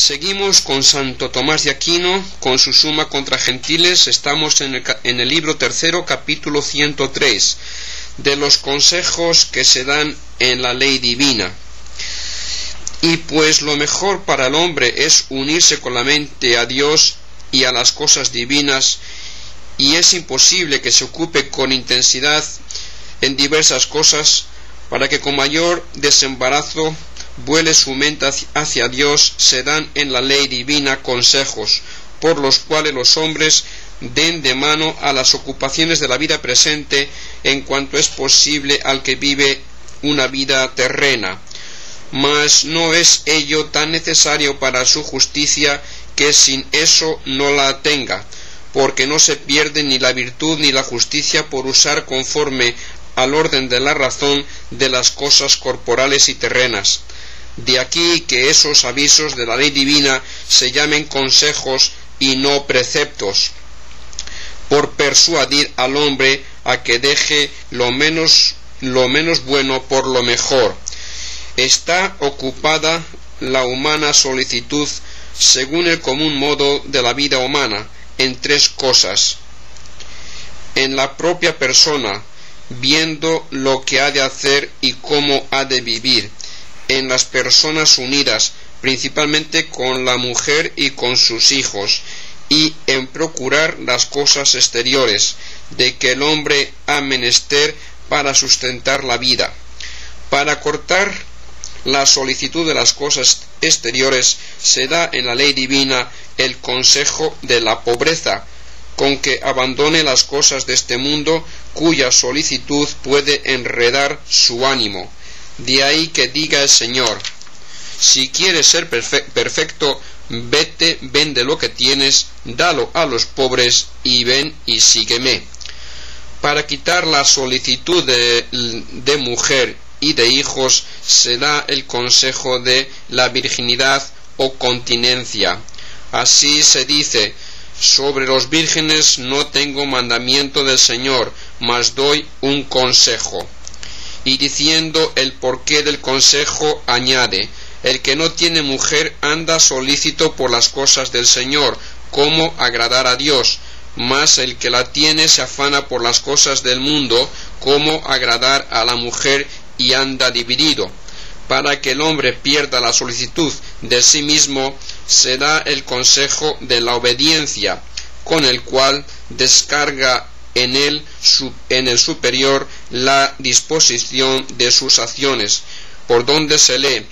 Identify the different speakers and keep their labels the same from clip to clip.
Speaker 1: Seguimos con Santo Tomás de Aquino, con su Suma contra Gentiles. Estamos en el libro tercero, capítulo 103, de los consejos que se dan en la ley divina. Y pues lo mejor para el hombre es unirse con la mente a Dios y a las cosas divinas, y es imposible que se ocupe con intensidad en diversas cosas para que con mayor desembarazo vuele su mente hacia Dios. Se dan en la ley divina consejos por los cuales los hombres den de mano a las ocupaciones de la vida presente en cuanto es posible al que vive una vida terrena. Mas no es ello tan necesario para su justicia que sin eso no la tenga, porque no se pierde ni la virtud ni la justicia por usar conforme al orden de la razón de las cosas corporales y terrenas. De aquí que esos avisos de la ley divina se llamen consejos y no preceptos, por persuadir al hombre a que deje lo menos bueno por lo mejor. Está ocupada la humana solicitud, según el común modo de la vida humana, en tres cosas: en la propia persona, viendo lo que ha de hacer y cómo ha de vivir; en las personas unidas, principalmente con la mujer y con sus hijos; y en procurar las cosas exteriores, de que el hombre ha menester para sustentar la vida. Para cortar la solicitud de las cosas exteriores, se da en la ley divina el consejo de la pobreza, con que abandone las cosas de este mundo, cuya solicitud puede enredar su ánimo. De ahí que diga el Señor: si quieres ser perfecto, vete, vende lo que tienes, dalo a los pobres, y ven y sígueme. Para quitar la solicitud de mujer y de hijos, se da el consejo de la virginidad o continencia. Así se dice: sobre los vírgenes no tengo mandamiento del Señor, mas doy un consejo. Y diciendo el porqué del consejo, añade: el que no tiene mujer anda solícito por las cosas del Señor, cómo agradar a Dios; mas el que la tiene se afana por las cosas del mundo, cómo agradar a la mujer, y anda dividido. Para que el hombre pierda la solicitud de sí mismo, se da el consejo de la obediencia, con el cual descarga en el superior la disposición de sus acciones, por donde se lee: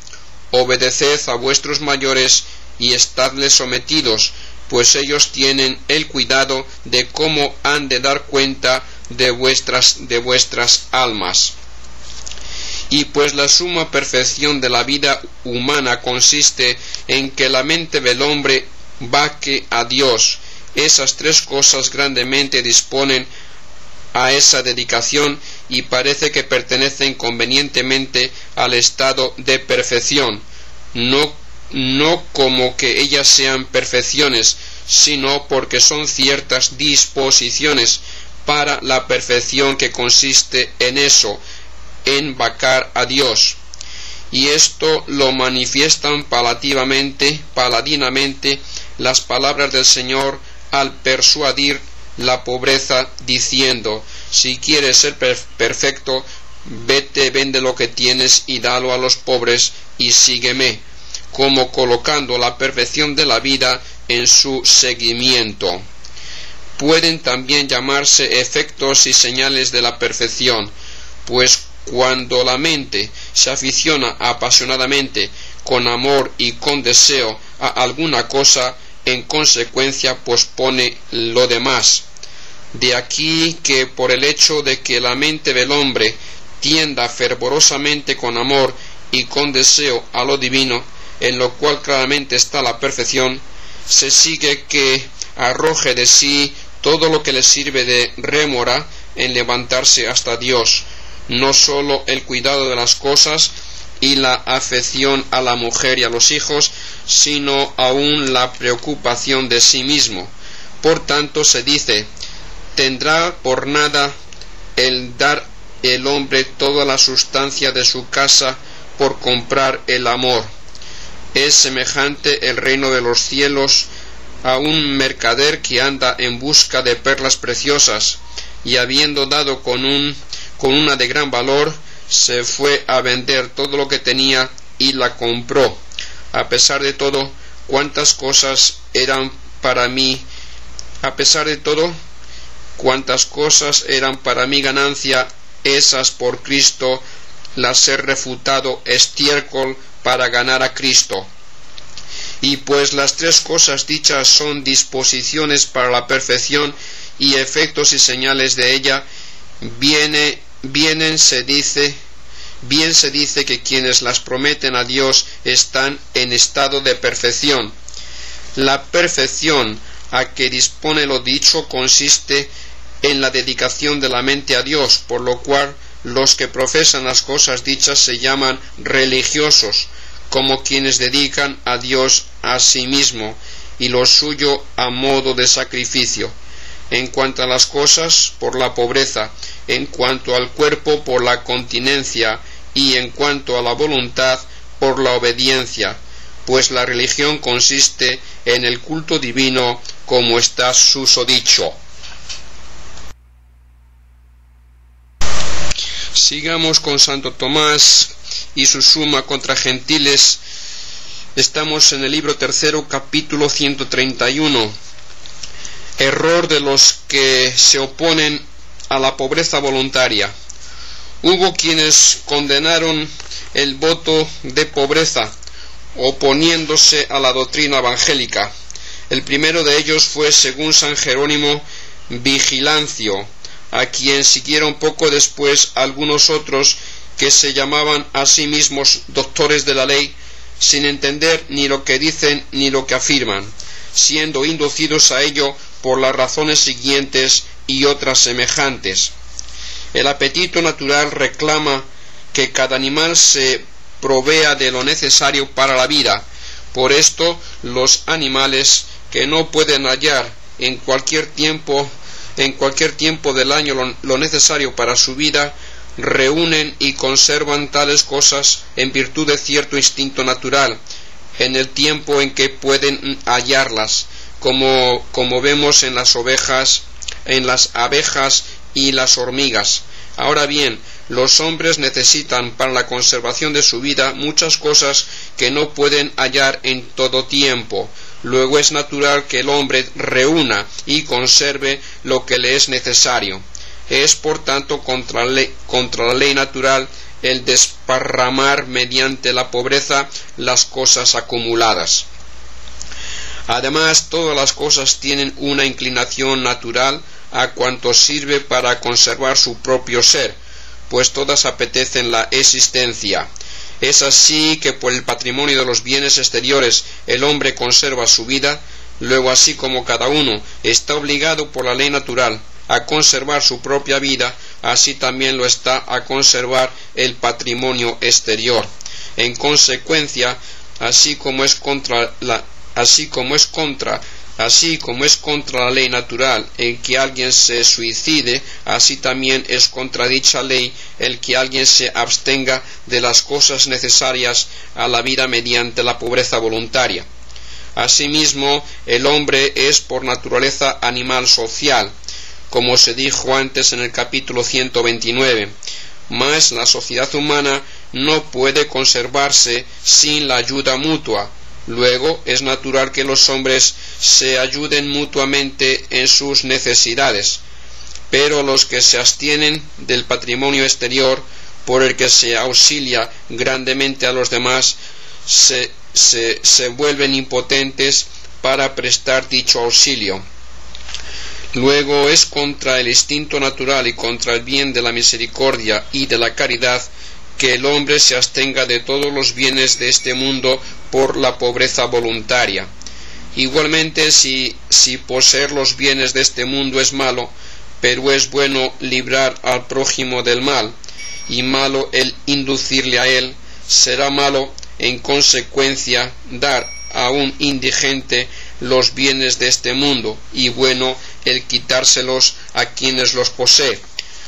Speaker 1: obedeced a vuestros mayores y estadles sometidos, pues ellos tienen el cuidado de cómo han de dar cuenta de vuestras almas. Y pues la suma perfección de la vida humana consiste en que la mente del hombre vaque a Dios. Esas tres cosas grandemente disponen a esa dedicación, y parece que pertenecen convenientemente al estado de perfección, no como que ellas sean perfecciones, sino porque son ciertas disposiciones para la perfección que consiste en eso, en vacar a Dios. Y esto lo manifiestan paladinamente las palabras del Señor al persuadir la pobreza, diciendo: si quieres ser perfecto, vete, vende lo que tienes y dalo a los pobres, y sígueme, como colocando la perfección de la vida en su seguimiento. Pueden también llamarse efectos y señales de la perfección, pues cuando la mente se aficiona apasionadamente, con amor y con deseo, a alguna cosa, en consecuencia pospone lo demás. De aquí que por el hecho de que la mente del hombre tienda fervorosamente con amor y con deseo a lo divino, en lo cual claramente está la perfección, se sigue que arroje de sí todo lo que le sirve de rémora en levantarse hasta Dios, no sólo el cuidado de las cosas y la afección a la mujer y a los hijos, sino aún la preocupación de sí mismo. Por tanto se dice: tendrá por nada el dar el hombre toda la sustancia de su casa por comprar el amor. es semejante el reino de los cielos a un mercader que anda en busca de perlas preciosas, y habiendo dado con una de gran valor, se fue a vender todo lo que tenía y la compró. A pesar de todo, cuántas cosas eran para mí ganancia, esas por Cristo las he refutado estiércol para ganar a Cristo. Y pues las tres cosas dichas son disposiciones para la perfección y efectos y señales de ella, bien se dice que quienes las prometen a Dios están en estado de perfección. La perfección a que dispone lo dicho consiste en la dedicación de la mente a Dios, por lo cual los que profesan las cosas dichas se llaman religiosos, como quienes dedican a Dios a sí mismo y lo suyo a modo de sacrificio. En cuanto a las cosas, por la pobreza; en cuanto al cuerpo, por la continencia; y en cuanto a la voluntad, por la obediencia, pues la religión consiste en el culto divino, como está susodicho. Sigamos con Santo Tomás y su suma contra gentiles. Estamos en el libro tercero, capítulo 131. Error de los que se oponen a la pobreza voluntaria. Hubo quienes condenaron el voto de pobreza, oponiéndose a la doctrina evangélica. El primero de ellos fue, según San Jerónimo, Vigilancio, a quien siguieron poco después algunos otros que se llamaban a sí mismos doctores de la ley, sin entender ni lo que dicen ni lo que afirman, siendo inducidos a ello por las razones siguientes y otras semejantes. El apetito natural reclama que cada animal se provea de lo necesario para la vida. Por esto, los animales que no pueden hallar en cualquier tiempo del año lo necesario para su vida, reúnen y conservan tales cosas en virtud de cierto instinto natural, en el tiempo en que pueden hallarlas, como vemos en las ovejas, en las abejas y las hormigas. Ahora bien, los hombres necesitan para la conservación de su vida muchas cosas que no pueden hallar en todo tiempo. Luego es natural que el hombre reúna y conserve lo que le es necesario. Es por tanto contra la ley natural el desparramar mediante la pobreza las cosas acumuladas. Además, todas las cosas tienen una inclinación natural a cuanto sirve para conservar su propio ser, pues todas apetecen la existencia. Es así que por el patrimonio de los bienes exteriores el hombre conserva su vida. Luego, así como cada uno está obligado por la ley natural a conservar su propia vida, así también lo está a conservar el patrimonio exterior. En consecuencia, así como es contra la ley natural el que alguien se suicide, así también es contra dicha ley el que alguien se abstenga de las cosas necesarias a la vida mediante la pobreza voluntaria. Asimismo, el hombre es por naturaleza animal social, como se dijo antes en el capítulo 129, mas la sociedad humana no puede conservarse sin la ayuda mutua. Luego es natural que los hombres se ayuden mutuamente en sus necesidades, pero los que se abstienen del patrimonio exterior por el que se auxilia grandemente a los demás se vuelven impotentes para prestar dicho auxilio. Luego es contra el instinto natural y contra el bien de la misericordia y de la caridad que el hombre se abstenga de todos los bienes de este mundo por la pobreza voluntaria. Igualmente, si poseer los bienes de este mundo es malo, pero es bueno librar al prójimo del mal, y malo el inducirle a él, será malo en consecuencia dar a un indigente los bienes de este mundo, y bueno el quitárselos a quienes los posee,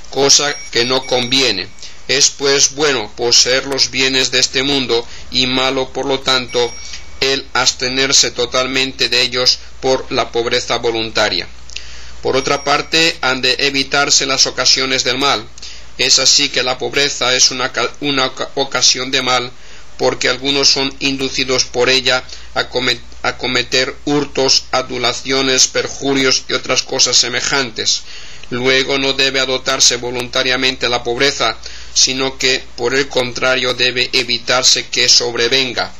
Speaker 1: cosa que no conviene. Es pues bueno poseer los bienes de este mundo y malo, por lo tanto, el abstenerse totalmente de ellos por la pobreza voluntaria. Por otra parte, han de evitarse las ocasiones del mal. Es así que la pobreza es una ocasión de mal, porque algunos son inducidos por ella a cometer hurtos, adulaciones, perjurios y otras cosas semejantes. Luego no debe adoptarse voluntariamente la pobreza, sino que, por el contrario, debe evitarse que sobrevenga.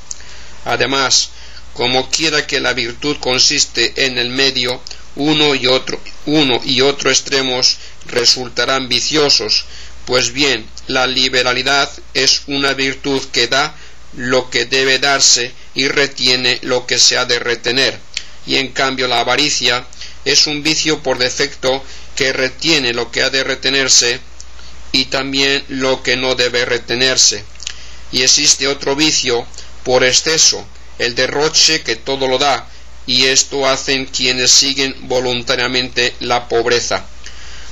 Speaker 1: Además, como quiera que la virtud consiste en el medio, uno y otro extremos resultarán viciosos. Pues bien, la liberalidad es una virtud que da lo que debe darse y retiene lo que se ha de retener, y en cambio la avaricia es un vicio por defecto que retiene lo que ha de retenerse y también lo que no debe retenerse. Y existe otro vicio por exceso, el derroche, que todo lo da, y esto hacen quienes siguen voluntariamente la pobreza.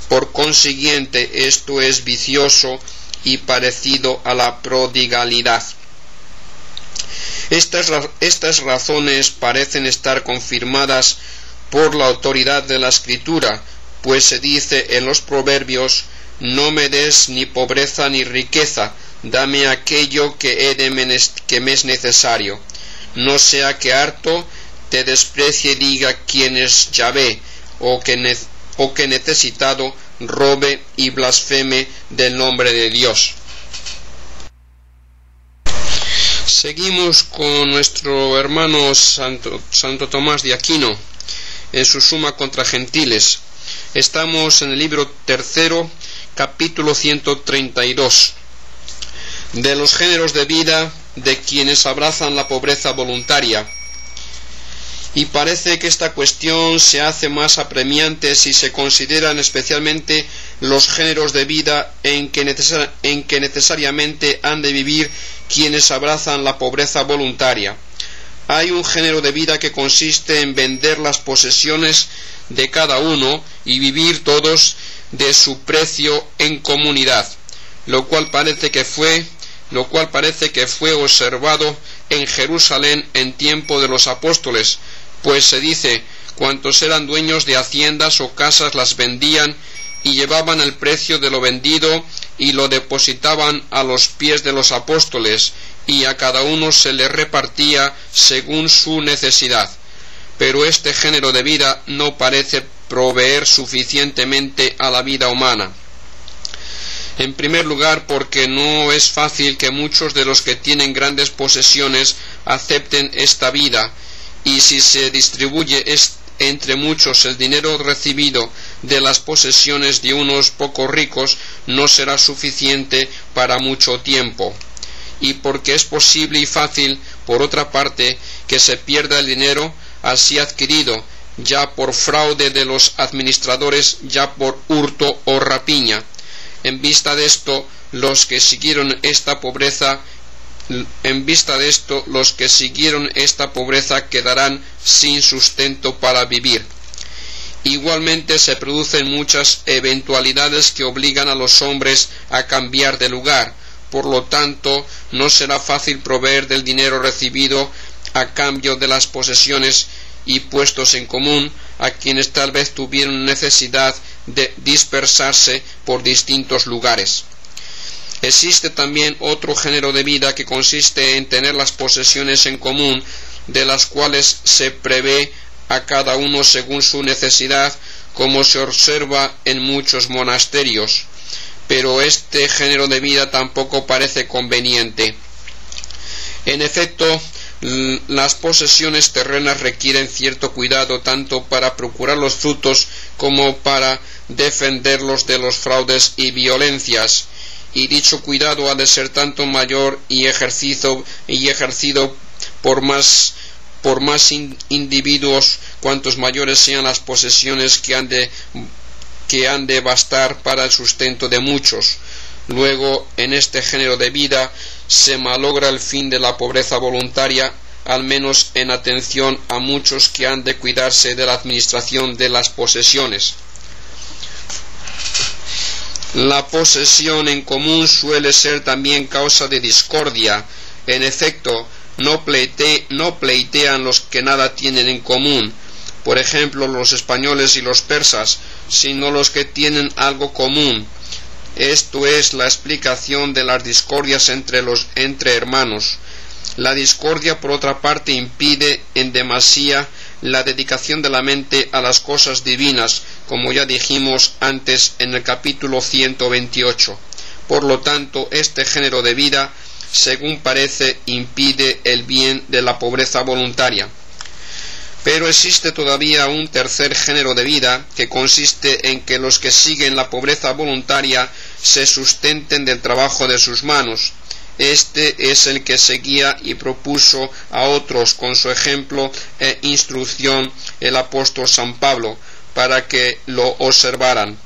Speaker 1: Por consiguiente, esto es vicioso y parecido a la prodigalidad. Estas razones parecen estar confirmadas por la autoridad de la Escritura, pues se dice en los Proverbios: no me des ni pobreza ni riqueza, dame aquello que me es necesario. No sea que harto te desprecie y diga quién es Yahvé, o que necesitado robe y blasfeme del nombre de Dios. Seguimos con nuestro hermano Santo Tomás de Aquino en su Suma contra Gentiles. Estamos en el libro 3, capítulo 132, de los géneros de vida de quienes abrazan la pobreza voluntaria. Y parece que esta cuestión se hace más apremiante si se consideran especialmente los géneros de vida en que necesariamente han de vivir quienes abrazan la pobreza voluntaria. Hay un género de vida que consiste en vender las posesiones de cada uno y vivir todos de su precio en comunidad, lo cual parece que fue observado en Jerusalén en tiempo de los apóstoles, pues se dice: cuantos eran dueños de haciendas o casas las vendían y llevaban el precio de lo vendido y lo depositaban a los pies de los apóstoles, y a cada uno se le repartía según su necesidad. Pero este género de vida no parece proveer suficientemente a la vida humana. En primer lugar, porque no es fácil que muchos de los que tienen grandes posesiones acepten esta vida, y si se distribuye entre muchos el dinero recibido de las posesiones de unos pocos ricos, no será suficiente para mucho tiempo. Y porque es posible y fácil, por otra parte, que se pierda el dinero así adquirido, ya por fraude de los administradores, ya por hurto o rapiña. En vista de esto, los que siguieron esta pobreza quedarán sin sustento para vivir. Igualmente se producen muchas eventualidades que obligan a los hombres a cambiar de lugar. Por lo tanto, no será fácil proveer del dinero recibido a cambio de las posesiones y puestos en común a quienes tal vez tuvieron necesidad de dispersarse por distintos lugares. Existe también otro género de vida que consiste en tener las posesiones en común, de las cuales se prevé a cada uno según su necesidad, como se observa en muchos monasterios. Pero este género de vida tampoco parece conveniente. En efecto, las posesiones terrenas requieren cierto cuidado tanto para procurar los frutos como para defenderlos de los fraudes y violencias, y dicho cuidado ha de ser tanto mayor y ejercido por más individuos cuantos mayores sean las posesiones que han de bastar para el sustento de muchos. Luego, en este género de vida se malogra el fin de la pobreza voluntaria, al menos en atención a muchos que han de cuidarse de la administración de las posesiones. La posesión en común suele ser también causa de discordia. En efecto, no pleitean los que nada tienen en común, por ejemplo los españoles y los persas, sino los que tienen algo común. Esto es la explicación de las discordias entre hermanos. La discordia, por otra parte, impide en demasía la dedicación de la mente a las cosas divinas, como ya dijimos antes en el capítulo 128. Por lo tanto, este género de vida, según parece, impide el bien de la pobreza voluntaria. Pero existe todavía un tercer género de vida, que consiste en que los que siguen la pobreza voluntaria se sustenten del trabajo de sus manos. Este es el que seguía y propuso a otros con su ejemplo e instrucción el apóstol San Pablo, para que lo observaran.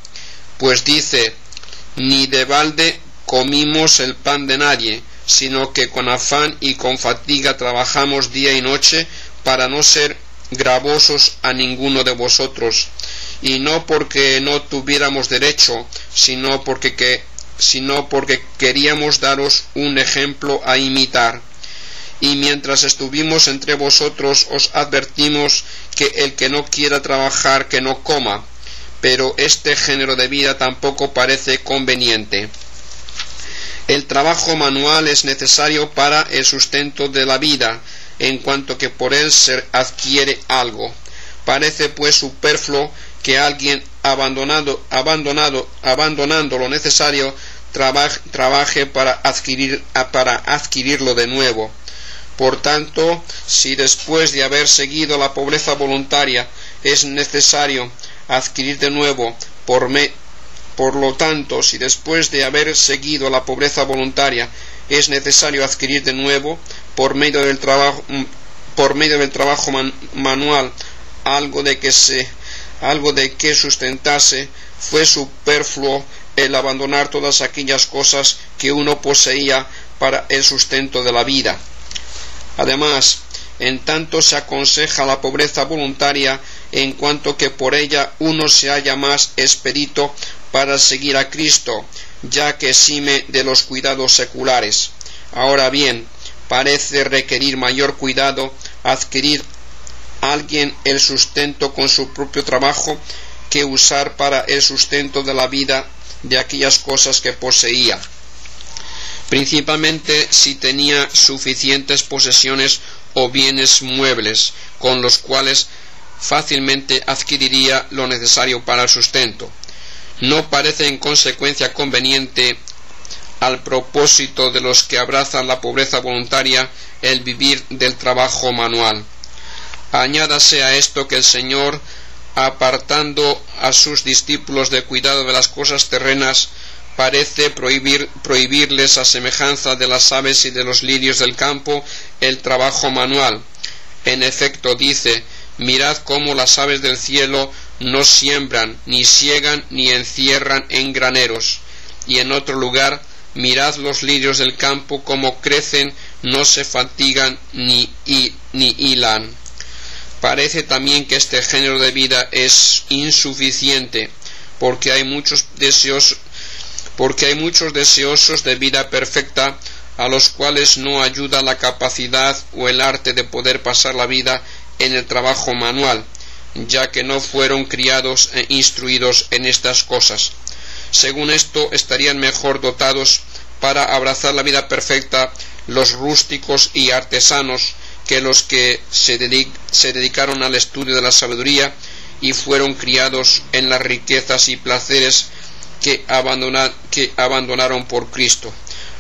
Speaker 1: Pues dice: ni de balde comimos el pan de nadie, sino que con afán y con fatiga trabajamos día y noche para no ser gravosos a ninguno de vosotros, y no porque no tuviéramos derecho, sino porque queríamos daros un ejemplo a imitar. Y mientras estuvimos entre vosotros os advertimos que el que no quiera trabajar que no coma, pero este género de vida tampoco parece conveniente. El trabajo manual es necesario para el sustento de la vida, en cuanto que por él se adquiere algo. Parece pues superfluo que alguien abandonando lo necesario trabaje para adquirirlo de nuevo. Por tanto, si después de haber seguido la pobreza voluntaria es necesario adquirir de nuevo por medio del trabajo manual algo de que sustentase, fue superfluo el abandonar todas aquellas cosas que uno poseía para el sustento de la vida. Además, en tanto se aconseja la pobreza voluntaria, en cuanto que por ella uno se halla más expedito para seguir a Cristo, ya que exime de los cuidados seculares. Ahora bien, parece requerir mayor cuidado adquirir alguien el sustento con su propio trabajo que usar para el sustento de la vida de aquellas cosas que poseía, principalmente si tenía suficientes posesiones o bienes muebles con los cuales fácilmente adquiriría lo necesario para el sustento. No parece en consecuencia conveniente, al propósito de los que abrazan la pobreza voluntaria, el vivir del trabajo manual. Añádase a esto que el Señor, apartando a sus discípulos de cuidado de las cosas terrenas, parece prohibirles, a semejanza de las aves y de los lirios del campo, el trabajo manual. En efecto, dice: mirad cómo las aves del cielo no siembran, ni siegan, ni encierran en graneros. Y en otro lugar: mirad los lirios del campo cómo crecen, no se fatigan ni hilan. Parece también que este género de vida es insuficiente, porque hay muchos deseosos de vida perfecta, a los cuales no ayuda la capacidad o el arte de poder pasar la vida en el trabajo manual, ya que no fueron criados e instruidos en estas cosas. Según esto, estarían mejor dotados para abrazar la vida perfecta los rústicos y artesanos que los que se dedicaron al estudio de la sabiduría y fueron criados en las riquezas y placeres que abandonaron por Cristo.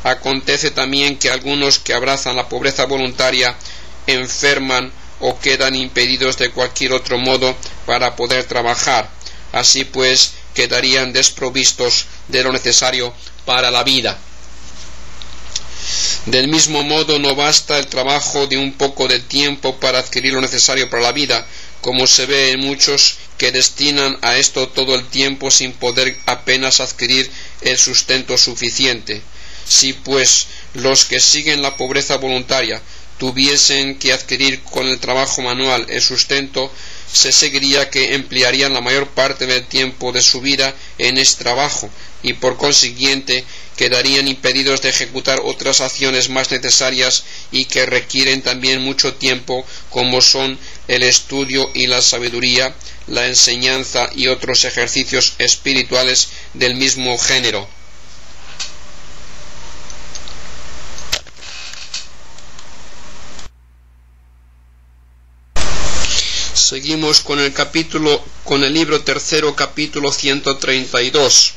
Speaker 1: Acontece también que algunos que abrazan la pobreza voluntaria enferman o quedan impedidos de cualquier otro modo para poder trabajar. Así pues, quedarían desprovistos de lo necesario para la vida. Del mismo modo, no basta el trabajo de un poco de tiempo para adquirir lo necesario para la vida, como se ve en muchos que destinan a esto todo el tiempo sin poder apenas adquirir el sustento suficiente. Si pues los que siguen la pobreza voluntaria tuviesen que adquirir con el trabajo manual el sustento, se seguiría que emplearían la mayor parte del tiempo de su vida en este trabajo y por consiguiente quedarían impedidos de ejecutar otras acciones más necesarias y que requieren también mucho tiempo, como son el estudio y la sabiduría, la enseñanza y otros ejercicios espirituales del mismo género. Seguimos con el libro tercero, capítulo 132.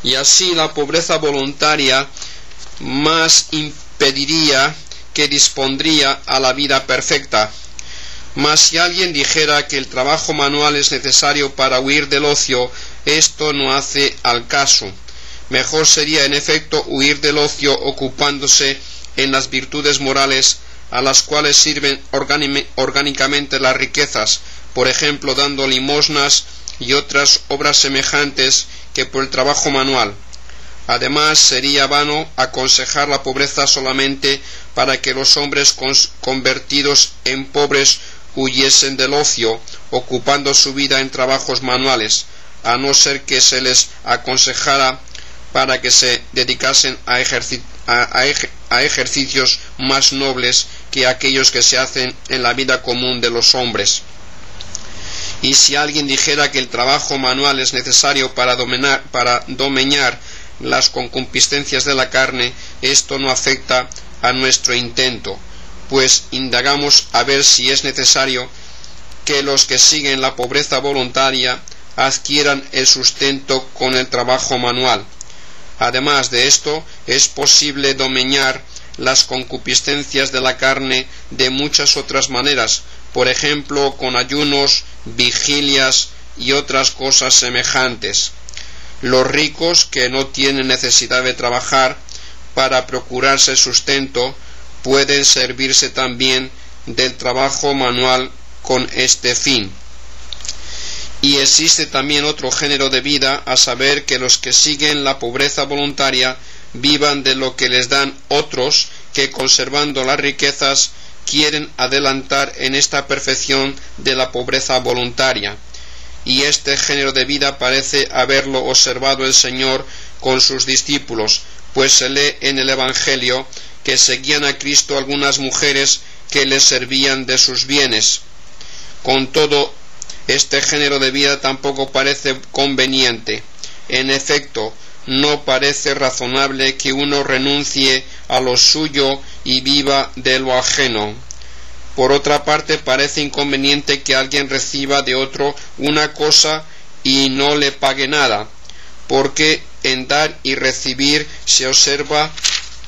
Speaker 1: Y así la pobreza voluntaria más impediría que dispondría a la vida perfecta. Mas si alguien dijera que el trabajo manual es necesario para huir del ocio, esto no hace al caso. Mejor sería en efecto huir del ocio ocupándose en las virtudes morales a las cuales sirven orgánicamente las riquezas, por ejemplo dando limosnas y otras obras semejantes que por el trabajo manual. Además, sería vano aconsejar la pobreza solamente para que los hombres convertidos en pobres huyesen del ocio, ocupando su vida en trabajos manuales, a no ser que se les aconsejara para que se dedicasen a ejercicios más nobles que aquellos que se hacen en la vida común de los hombres. Y si alguien dijera que el trabajo manual es necesario para domeñar las concupiscencias de la carne, esto no afecta a nuestro intento, pues indagamos a ver si es necesario que los que siguen la pobreza voluntaria adquieran el sustento con el trabajo manual. Además de esto, es posible domeñar las concupiscencias de la carne de muchas otras maneras, por ejemplo con ayunos, vigilias y otras cosas semejantes. Los ricos, que no tienen necesidad de trabajar para procurarse sustento, pueden servirse también del trabajo manual con este fin. Y existe también otro género de vida, a saber que los que siguen la pobreza voluntaria vivan de lo que les dan otros que, conservando las riquezas, quieren adelantar en esta perfección de la pobreza voluntaria. Y este género de vida parece haberlo observado el Señor con sus discípulos, pues se lee en el Evangelio que seguían a Cristo algunas mujeres que les servían de sus bienes. Con todo, este género de vida tampoco parece conveniente. En efecto, no parece razonable que uno renuncie a lo suyo y viva de lo ajeno. Por otra parte, parece inconveniente que alguien reciba de otro una cosa y no le pague nada, porque en dar y recibir se observa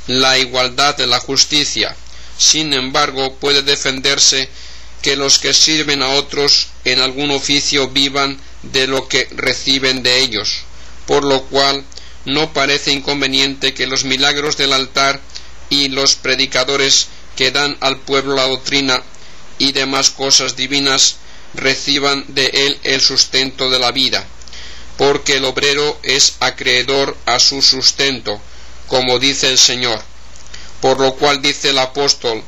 Speaker 1: la igualdad de la justicia. Sin embargo, puede defenderse que los que sirven a otros en algún oficio vivan de lo que reciben de ellos, por lo cual no parece inconveniente que los milagros del altar y los predicadores que dan al pueblo la doctrina y demás cosas divinas reciban de él el sustento de la vida, porque el obrero es acreedor a su sustento, como dice el Señor. Por lo cual dice el apóstol: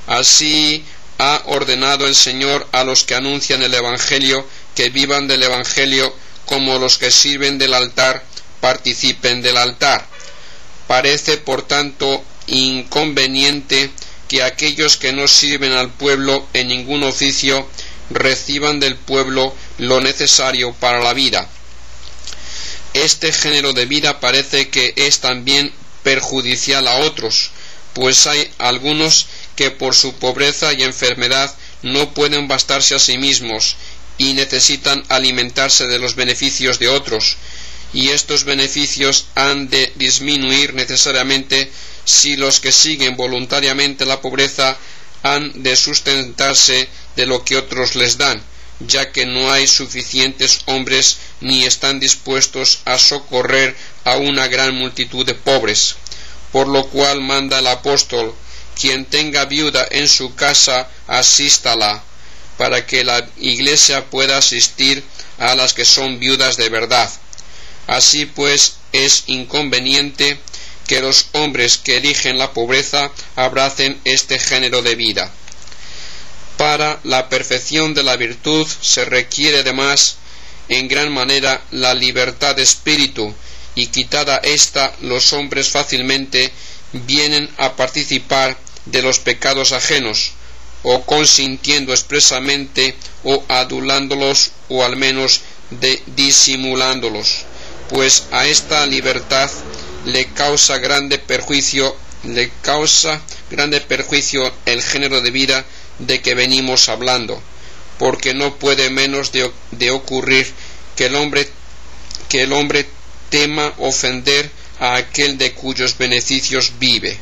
Speaker 1: así ha ordenado el Señor a los que anuncian el Evangelio que vivan del Evangelio, como los que sirven del altar participen del altar. Parece, por tanto, inconveniente que aquellos que no sirven al pueblo en ningún oficio reciban del pueblo lo necesario para la vida. Este género de vida parece que es también perjudicial a otros, pues hay algunos que por su pobreza y enfermedad no pueden bastarse a sí mismos y necesitan alimentarse de los beneficios de otros, y estos beneficios han de disminuir necesariamente si los que siguen voluntariamente la pobreza han de sustentarse de lo que otros les dan, ya que no hay suficientes hombres ni están dispuestos a socorrer a una gran multitud de pobres. Por lo cual manda el apóstol: quien tenga viuda en su casa, asístala, para que la iglesia pueda asistir a las que son viudas de verdad. Así pues, es inconveniente que los hombres que eligen la pobreza abracen este género de vida. Para la perfección de la virtud se requiere además en gran manera la libertad de espíritu, y quitada ésta, los hombres fácilmente vienen a participar de los pecados ajenos, o consintiendo expresamente, o adulándolos, o al menos disimulándolos, pues a esta libertad le causa grande perjuicio el género de vida de que venimos hablando, porque no puede menos de ocurrir que el hombre tema ofender a aquel de cuyos beneficios vive.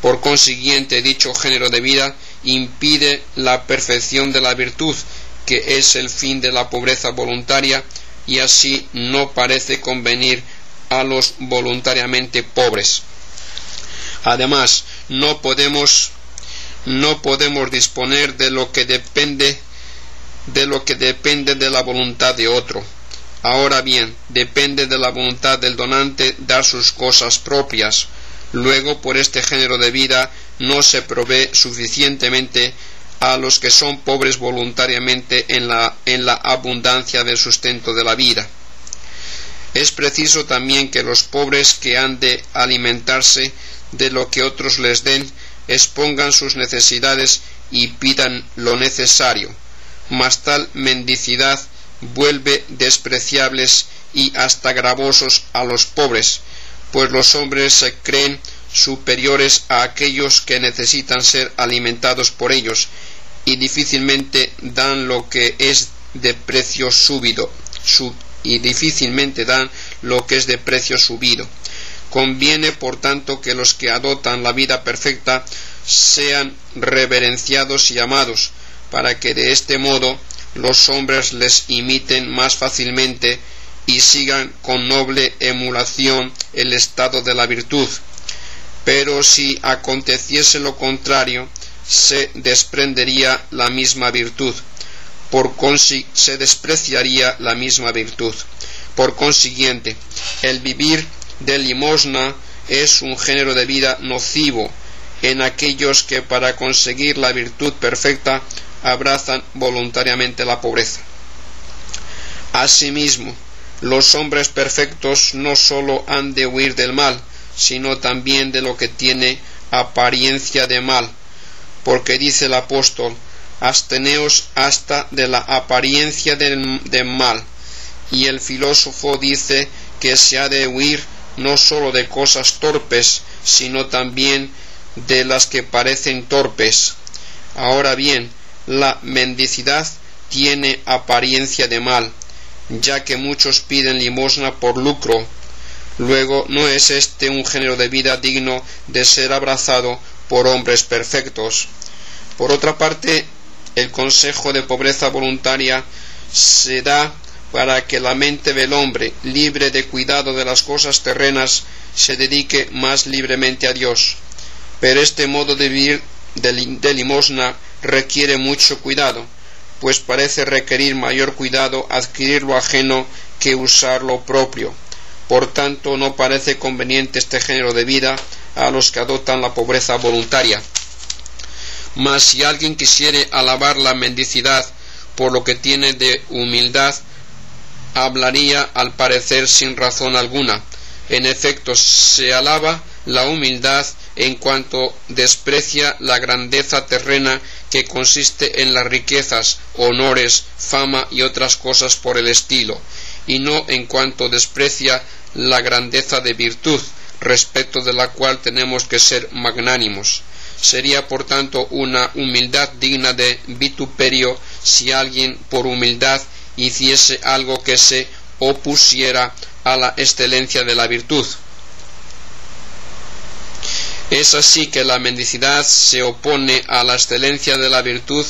Speaker 1: Por consiguiente, dicho género de vida impide la perfección de la virtud, que es el fin de la pobreza voluntaria, y así no parece convenir a los voluntariamente pobres. Además, no podemos disponer de lo que depende de la voluntad de otro. Ahora bien, depende de la voluntad del donante dar sus cosas propias. Luego, por este género de vida no se provee suficientemente a los que son pobres voluntariamente en la abundancia del sustento de la vida. Es preciso también que los pobres que han de alimentarse de lo que otros les den expongan sus necesidades y pidan lo necesario, mas tal mendicidad vuelve despreciables y hasta gravosos a los pobres, pues los hombres se creen superiores a aquellos que necesitan ser alimentados por ellos, y difícilmente dan lo que es de precio subido, Conviene, por tanto, que los que adoptan la vida perfecta sean reverenciados y amados, para que de este modo los hombres les imiten más fácilmente y sigan con noble emulación el estado de la virtud. Pero si aconteciese lo contrario, se despreciaría la misma virtud. Por consiguiente, el vivir de limosna es un género de vida nocivo en aquellos que para conseguir la virtud perfecta abrazan voluntariamente la pobreza. Asimismo, los hombres perfectos no sólo han de huir del mal, sino también de lo que tiene apariencia de mal, porque dice el apóstol: absteneos hasta de la apariencia de mal, y el filósofo dice que se ha de huir no sólo de cosas torpes, sino también de las que parecen torpes. Ahora bien, la mendicidad tiene apariencia de mal, ya que muchos piden limosna por lucro. Luego, no es este un género de vida digno de ser abrazado por hombres perfectos. Por otra parte, el consejo de pobreza voluntaria se da para que la mente del hombre, libre de cuidado de las cosas terrenas, se dedique más libremente a Dios. Pero este modo de vivir de limosna requiere mucho cuidado, pues parece requerir mayor cuidado adquirir lo ajeno que usar lo propio. Por tanto, no parece conveniente este género de vida a los que adoptan la pobreza voluntaria. Mas si alguien quisiere alabar la mendicidad por lo que tiene de humildad, hablaría al parecer sin razón alguna. En efecto, se alaba la humildad en cuanto desprecia la grandeza terrena que consiste en las riquezas, honores, fama y otras cosas por el estilo, y no en cuanto desprecia la grandeza de virtud, respecto de la cual tenemos que ser magnánimos. Sería por tanto una humildad digna de vituperio si alguien por humildad hiciese algo que se opusiera a la excelencia de la virtud. Es así que la mendicidad se opone a la excelencia de la virtud,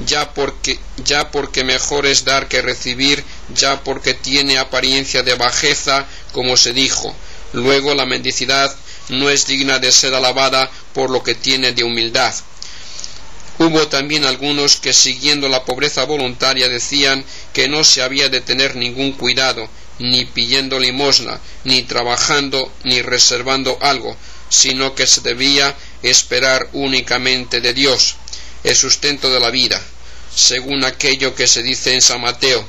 Speaker 1: ya porque mejor es dar que recibir, ya porque tiene apariencia de bajeza, como se dijo. Luego, la mendicidad no es digna de ser alabada por lo que tiene de humildad. Hubo también algunos que, siguiendo la pobreza voluntaria, decían que no se había de tener ningún cuidado, ni pidiendo limosna, ni trabajando, ni reservando algo, sino que se debía esperar únicamente de Dios, el sustento de la vida. según aquello que se dice en San Mateo: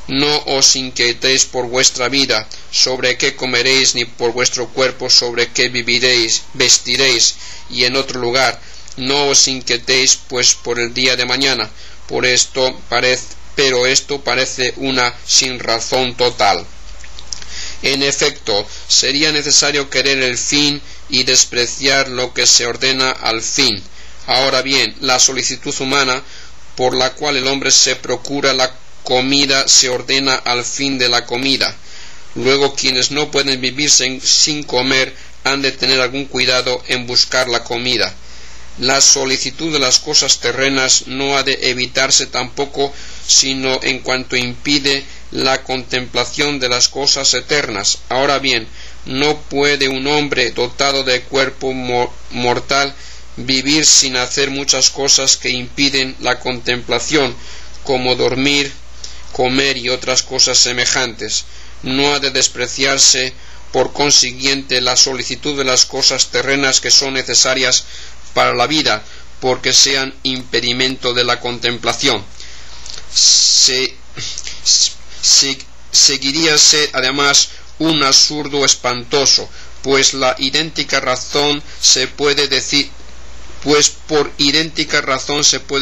Speaker 1: no os inquietéis por vuestra vida, sobre qué comeréis, ni por vuestro cuerpo, sobre qué vestiréis. Y en otro lugar: no os inquietéis pues por el día de mañana, pero esto parece una sinrazón total. En efecto, sería necesario querer el fin y despreciar lo que se ordena al fin. Ahora bien, la solicitud humana, por la cual el hombre se procura la comida, se ordena al fin de la comida. Luego, quienes no pueden vivir sin comer han de tener algún cuidado en buscar la comida. La solicitud de las cosas terrenas no ha de evitarse tampoco, sino en cuanto impide la contemplación de las cosas eternas. Ahora bien, no puede un hombre dotado de cuerpo mortal vivir sin hacer muchas cosas que impiden la contemplación, como dormir, comer y otras cosas semejantes. No ha de despreciarse, por consiguiente, la solicitud de las cosas terrenas que son necesarias para la vida, porque sean impedimento de la contemplación. Seguiríase además un absurdo espantoso, pues por idéntica razón se puede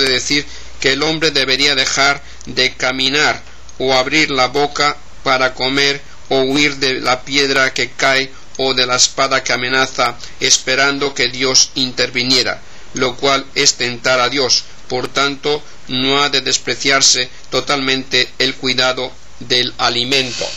Speaker 1: decir que el hombre debería dejar de caminar, o abrir la boca para comer, o huir de la piedra que cae o de la espada que amenaza, esperando que Dios interviniera, lo cual es tentar a Dios. Por tanto, no ha de despreciarse totalmente el cuidado del alimento.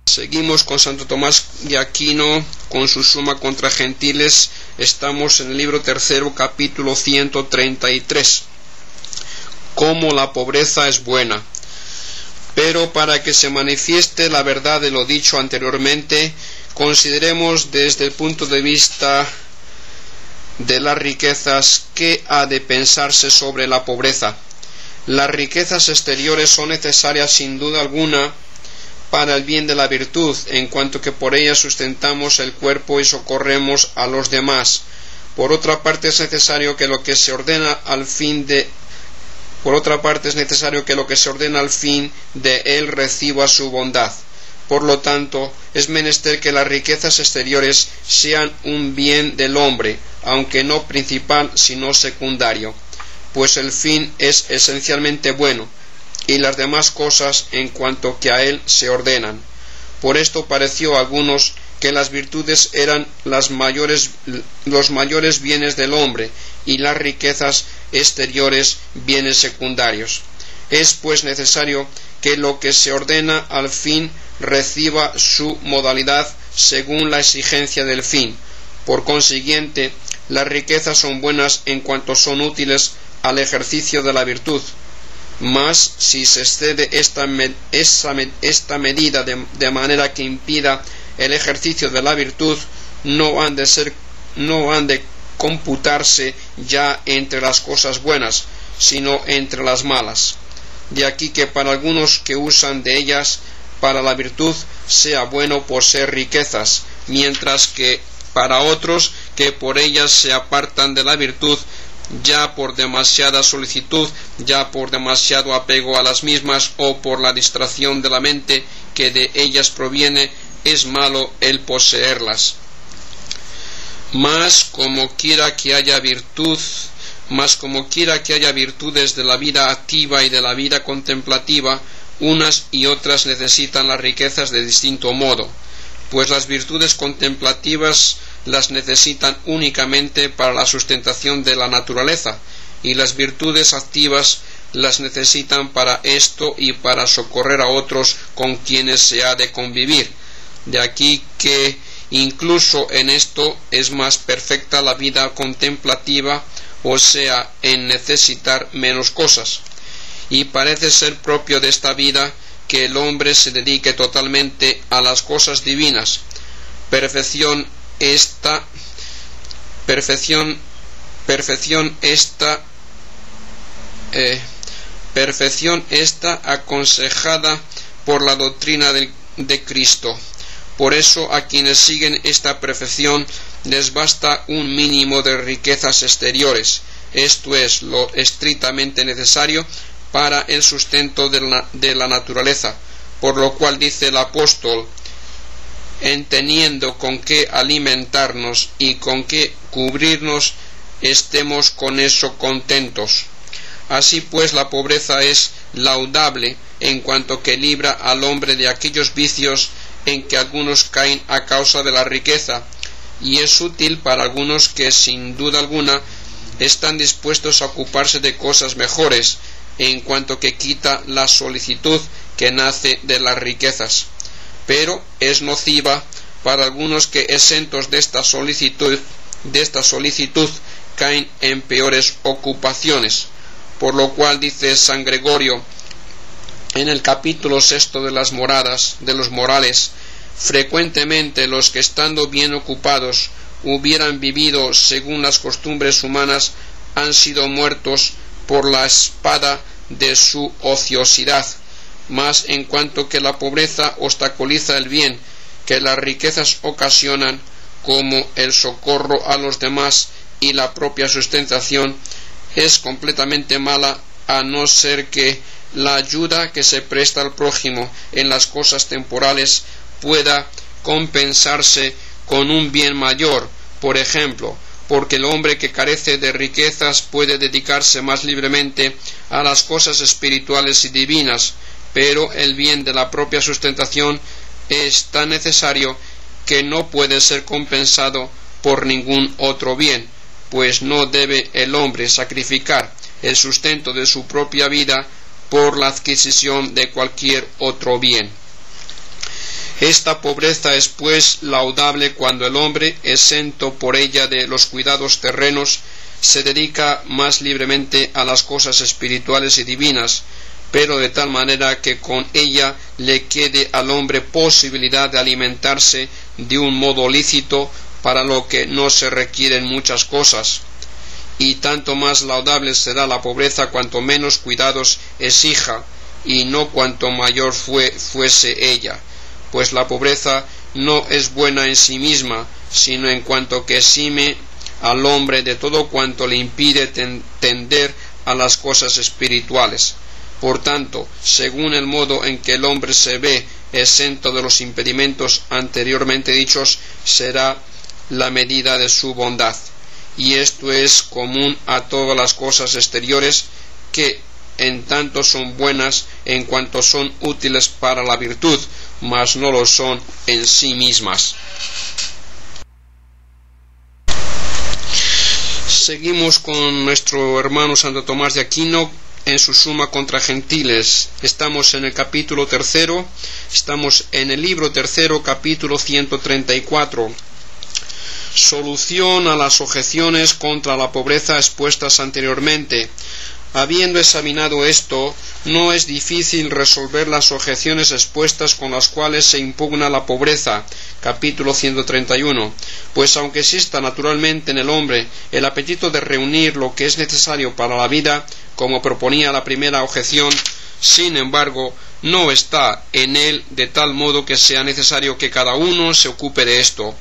Speaker 1: Seguimos con Santo Tomás de Aquino, con su Suma contra Gentiles. Estamos en el libro tercero, capítulo 133. Cómo la pobreza es buena. Pero para que se manifieste la verdad de lo dicho anteriormente, consideremos desde el punto de vista de las riquezas qué ha de pensarse sobre la pobreza. Las riquezas exteriores son necesarias sin duda alguna para el bien de la virtud, en cuanto que por ellas sustentamos el cuerpo y socorremos a los demás. Por otra parte es necesario que lo que se ordena al fin de él reciba su bondad. Por lo tanto, es menester que las riquezas exteriores sean un bien del hombre, aunque no principal sino secundario, pues el fin es esencialmente bueno, y las demás cosas en cuanto que a él se ordenan. Por esto pareció a algunos que las virtudes eran los mayores bienes del hombre, y las riquezas exteriores bienes secundarios. Es pues necesario que lo que se ordena al fin reciba su modalidad según la exigencia del fin. Por consiguiente, las riquezas son buenas en cuanto son útiles al ejercicio de la virtud. Mas si se excede esta medida de manera que impida el ejercicio de la virtud, no han de computarse ya entre las cosas buenas, sino entre las malas. De aquí que para algunos que usan de ellas para la virtud sea bueno poseer riquezas, mientras que para otros que por ellas se apartan de la virtud, ya por demasiada solicitud, ya por demasiado apego a las mismas, o por la distracción de la mente que de ellas proviene, es malo el poseerlas. Mas como quiera que haya virtudes de la vida activa y de la vida contemplativa, unas y otras necesitan las riquezas de distinto modo, pues las virtudes contemplativas las necesitan únicamente para la sustentación de la naturaleza, y las virtudes activas las necesitan para esto y para socorrer a otros con quienes se ha de convivir. De aquí que incluso en esto es más perfecta la vida contemplativa, o sea, en necesitar menos cosas. Y parece ser propio de esta vida que el hombre se dedique totalmente a las cosas divinas. Perfección esta aconsejada por la doctrina de Cristo. Por eso a quienes siguen esta perfección les basta un mínimo de riquezas exteriores, esto es, lo estrictamente necesario para el sustento de la naturaleza, por lo cual dice el apóstol: en teniendo con qué alimentarnos y con qué cubrirnos, estemos con eso contentos. Así pues, la pobreza es laudable en cuanto que libra al hombre de aquellos vicios en que algunos caen a causa de la riqueza, y es útil para algunos que sin duda alguna están dispuestos a ocuparse de cosas mejores, en cuanto que quita la solicitud que nace de las riquezas. Pero es nociva para algunos que, exentos de esta solicitud caen en peores ocupaciones, por lo cual dice San Gregorio en el capítulo 6 de las morales: frecuentemente los que, estando bien ocupados, hubieran vivido según las costumbres humanas, han sido muertos por la espada de su ociosidad. Mas en cuanto que la pobreza obstaculiza el bien que las riquezas ocasionan, como el socorro a los demás y la propia sustentación, es completamente mala, a no ser que la ayuda que se presta al prójimo en las cosas temporales pueda compensarse con un bien mayor. Por ejemplo, porque el hombre que carece de riquezas puede dedicarse más libremente a las cosas espirituales y divinas, pero el bien de la propia sustentación es tan necesario que no puede ser compensado por ningún otro bien, pues no debe el hombre sacrificar el sustento de su propia vida por la adquisición de cualquier otro bien. Esta pobreza es pues laudable cuando el hombre, exento por ella de los cuidados terrenos, se dedica más libremente a las cosas espirituales y divinas, pero de tal manera que con ella le quede al hombre posibilidad de alimentarse de un modo lícito, para lo que no se requieren muchas cosas. Y tanto más laudable será la pobreza cuanto menos cuidados exija, y no cuanto mayor fuese ella, pues la pobreza no es buena en sí misma, sino en cuanto que exime al hombre de todo cuanto le impide tender a las cosas espirituales. Por tanto, según el modo en que el hombre se ve exento de los impedimentos anteriormente dichos, será la medida de su bondad. Y esto es común a todas las cosas exteriores, que en tanto son buenas en cuanto son útiles para la virtud, mas no lo son en sí mismas. Seguimos con nuestro hermano Santo Tomás de Aquino en su Suma contra Gentiles. Estamos en el capítulo 3, estamos en el libro 3, capítulo 134. Solución a las objeciones contra la pobreza expuestas anteriormente. Habiendo examinado esto, no es difícil resolver las objeciones expuestas con las cuales se impugna la pobreza. Capítulo 131. Pues aunque exista naturalmente en el hombre el apetito de reunir lo que es necesario para la vida, como proponía la primera objeción, sin embargo, no está en él de tal modo que sea necesario que cada uno se ocupe de esto.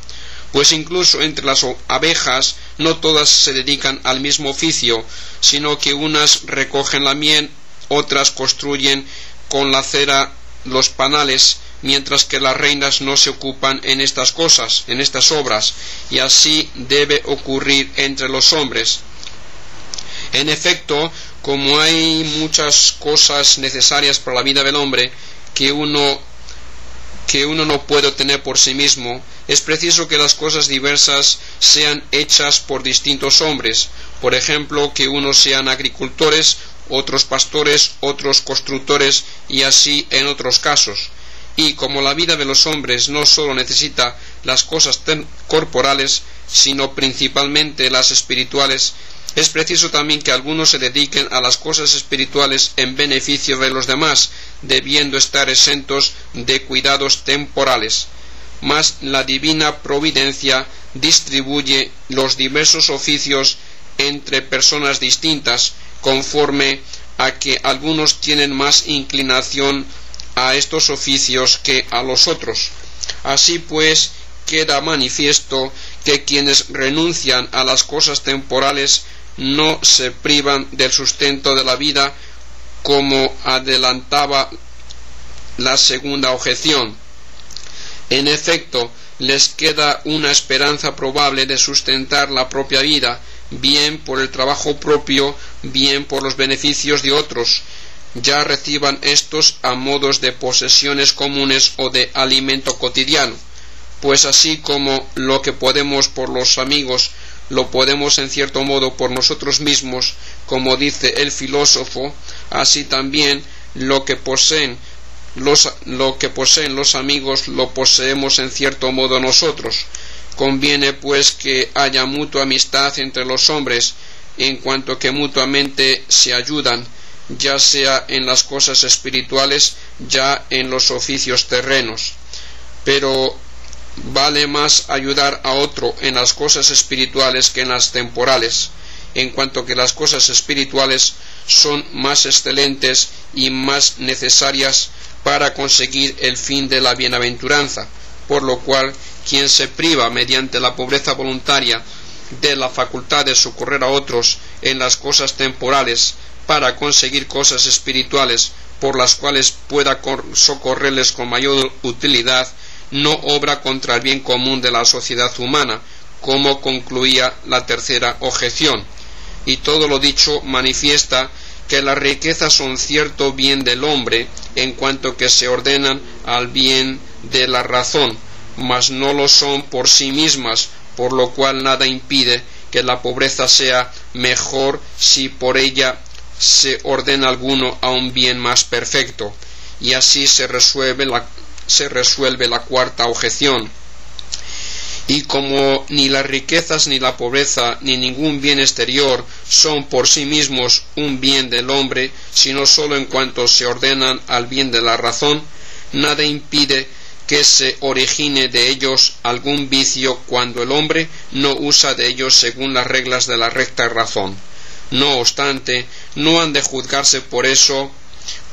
Speaker 1: Pues incluso entre las abejas no todas se dedican al mismo oficio, sino que unas recogen la miel, otras construyen con la cera los panales, mientras que las reinas no se ocupan en estas cosas, en estas obras, y así debe ocurrir entre los hombres. En efecto, como hay muchas cosas necesarias para la vida del hombre que uno no puede tener por sí mismo, es preciso que las cosas diversas sean hechas por distintos hombres. Por ejemplo, que unos sean agricultores, otros pastores, otros constructores, y así en otros casos. Y como la vida de los hombres no sólo necesita las cosas corporales, sino principalmente las espirituales, Es preciso también que algunos se dediquen a las cosas espirituales en beneficio de los demás, debiendo estar exentos de cuidados temporales. Mas la divina providencia distribuye los diversos oficios entre personas distintas, conforme a que algunos tienen más inclinación a estos oficios que a los otros. Así pues, queda manifiesto que quienes renuncian a las cosas temporales no se privan del sustento de la vida, como adelantaba la segunda objeción. En efecto, les queda una esperanza probable de sustentar la propia vida, bien por el trabajo propio, bien por los beneficios de otros, ya reciban estos a modos de posesiones comunes o de alimento cotidiano. Pues así como lo que podemos por los amigos, lo podemos en cierto modo por nosotros mismos, como dice el filósofo, así también lo que poseen los amigos lo poseemos en cierto modo nosotros. Conviene pues que haya mutua amistad entre los hombres, en cuanto que mutuamente se ayudan, ya sea en las cosas espirituales, ya en los oficios terrenos. Pero vale más ayudar a otro en las cosas espirituales que en las temporales, en cuanto que las cosas espirituales son más excelentes y más necesarias para conseguir el fin de la bienaventuranza, por lo cual quien se priva mediante la pobreza voluntaria de la facultad de socorrer a otros en las cosas temporales para conseguir cosas espirituales por las cuales pueda socorrerles con mayor utilidad, no obra contra el bien común de la sociedad humana, como concluía la tercera objeción. Y todo lo dicho manifiesta que las riquezas son cierto bien del hombre, en cuanto que se ordenan al bien de la razón, mas no lo son por sí mismas, por lo cual nada impide que la pobreza sea mejor si por ella se ordena alguno a un bien más perfecto. Y así se resuelve la cuarta objeción. Y como ni las riquezas ni la pobreza ni ningún bien exterior son por sí mismos un bien del hombre, sino sólo en cuanto se ordenan al bien de la razón, nada impide que se origine de ellos algún vicio cuando el hombre no usa de ellos según las reglas de la recta razón. No obstante, no han de juzgarse por eso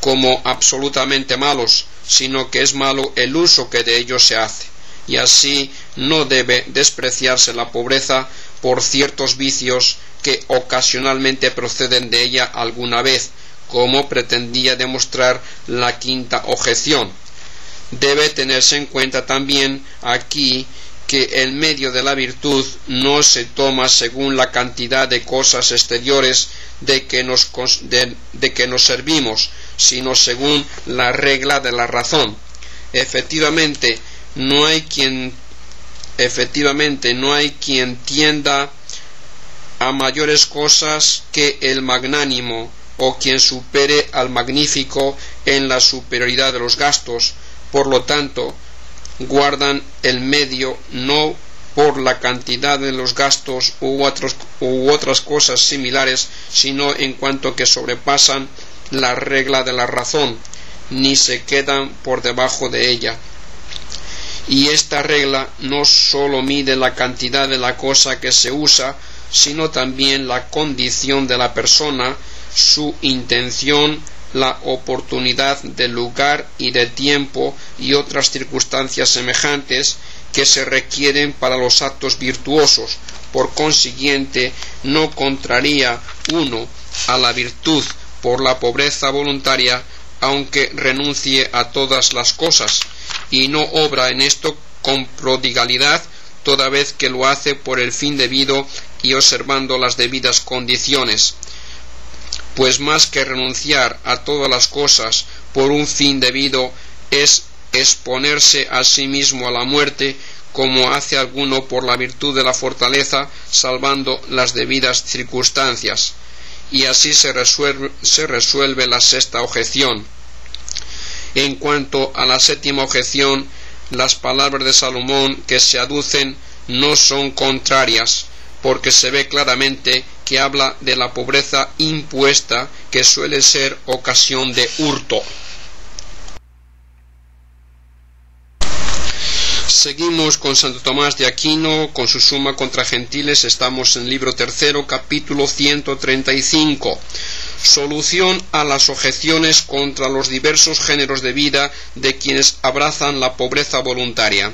Speaker 1: como absolutamente malos, sino que es malo el uso que de ellos se hace. Y así no debe despreciarse la pobreza por ciertos vicios que ocasionalmente proceden de ella alguna vez, como pretendía demostrar la quinta objeción. Debe tenerse en cuenta también aquí que el medio de la virtud no se toma según la cantidad de cosas exteriores de que nos servimos, sino según la regla de la razón. Efectivamente, no hay quien tienda a mayores cosas que el magnánimo, o quien supere al magnífico en la superioridad de los gastos. Por lo tanto, guardan el medio no por la cantidad de los gastos u otras cosas similares, sino en cuanto que sobrepasan la regla de la razón, ni se quedan por debajo de ella. Y esta regla no sólo mide la cantidad de la cosa que se usa, sino también la condición de la persona, su intención, la oportunidad del lugar y de tiempo y otras circunstancias semejantes que se requieren para los actos virtuosos. Por consiguiente, no contraría uno a la virtud por la pobreza voluntaria, aunque renuncie a todas las cosas, y no obra en esto con prodigalidad, toda vez que lo hace por el fin debido y observando las debidas condiciones. Pues más que renunciar a todas las cosas por un fin debido es exponerse a sí mismo a la muerte, como hace alguno por la virtud de la fortaleza, salvando las debidas circunstancias. Y así se resuelve la sexta objeción. En cuanto a la séptima objeción, las palabras de Salomón que se aducen no son contrarias, porque se ve claramente que habla de la pobreza impuesta, que suele ser ocasión de hurto. Seguimos con Santo Tomás de Aquino, con su Suma contra Gentiles. Estamos en el libro tercero, capítulo 135. Solución a las objeciones contra los diversos géneros de vida de quienes abrazan la pobreza voluntaria.